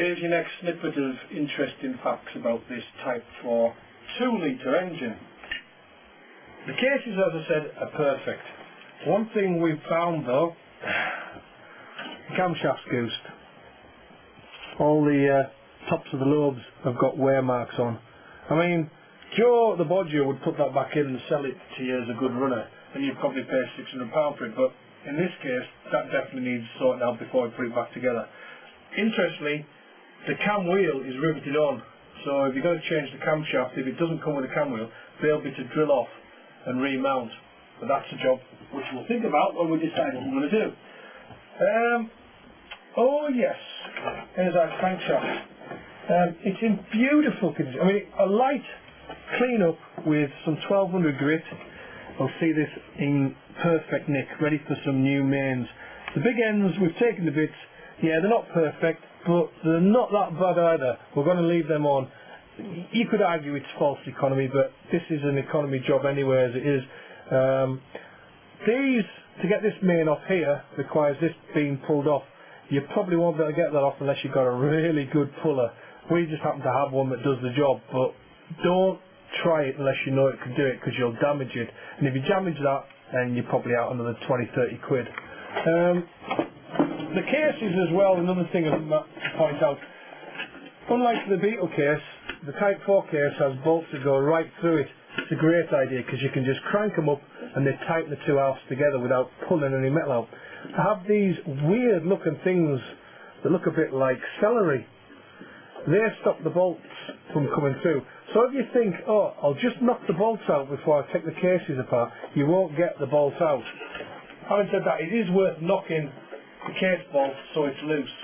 Here's your next snippet of interesting facts about this Type 4 2-litre engine. The cases, as I said, are perfect. One thing we've found though, the camshaft's goosed. All the tops of the lobes have got wear marks on. I mean, Joe the bodger would put that back in and sell it to you as a good runner, and you'd probably pay £600 for it, but in this case, that definitely needs sorting out before we put it back together. Interestingly, the cam wheel is riveted on, so if you're going to change the camshaft, if it doesn't come with a cam wheel, they'll be to drill off and remount. But that's a job which we'll think about when we decide what we're going to do. Oh yes, here's our crankshaft. It's in beautiful condition. I mean, a light clean up with some 1200 grit. I'll see this in perfect nick, ready for some new mains. The big ends, we've taken the bits. Yeah, they're not perfect, but they're not that bad either. We're going to leave them on. You could argue it's false economy, but this is an economy job anyway as it is. These, to get this main off here, requires this being pulled off. You probably won't be able to get that off unless you've got a really good puller. We just happen to have one that does the job, but don't try it unless you know it can do it, because you'll damage it. And if you damage that, then you're probably out another 20-30 quid. The cases as well, another thing I want to point out. Unlike the Beetle case, the Type 4 case has bolts that go right through it. It's a great idea because you can just crank them up and they tighten the two halves together without pulling any metal out. I have these weird looking things that look a bit like celery. They stop the bolts from coming through. So if you think, oh, I'll just knock the bolts out before I take the cases apart, you won't get the bolts out. Having said that, it is worth knocking the case bolt so it's loose.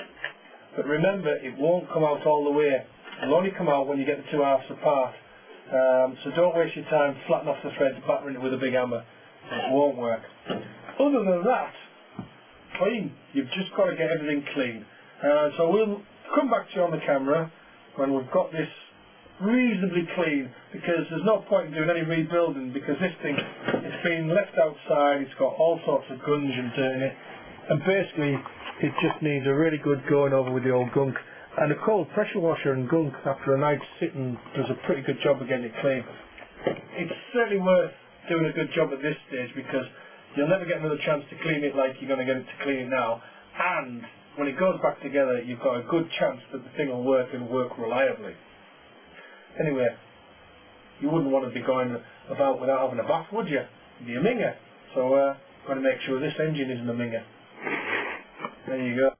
But remember, it won't come out all the way. It'll only come out when you get the two halves apart. So don't waste your time flattening off the thread, battering it with a big hammer. It won't work. Other than that, clean. You've just got to get everything clean. So we'll come back to you on the camera when we've got this reasonably clean, because there's no point in doing any rebuilding, because this thing, it's been left outside, it's got all sorts of gunge and dirt in it, and basically it just needs a really good going over with the old gunk. And a cold pressure washer and gunk after a night's sitting does a pretty good job of getting it clean. It's certainly worth doing a good job at this stage, because you'll never get another chance to clean it like you're going to get it to clean it now. And when it goes back together, you've got a good chance that the thing will work and work reliably. Anyway, you wouldn't want to be going about without having a bath, would you? It'd be a minger. So, got to make sure this engine isn't a minger. There you go.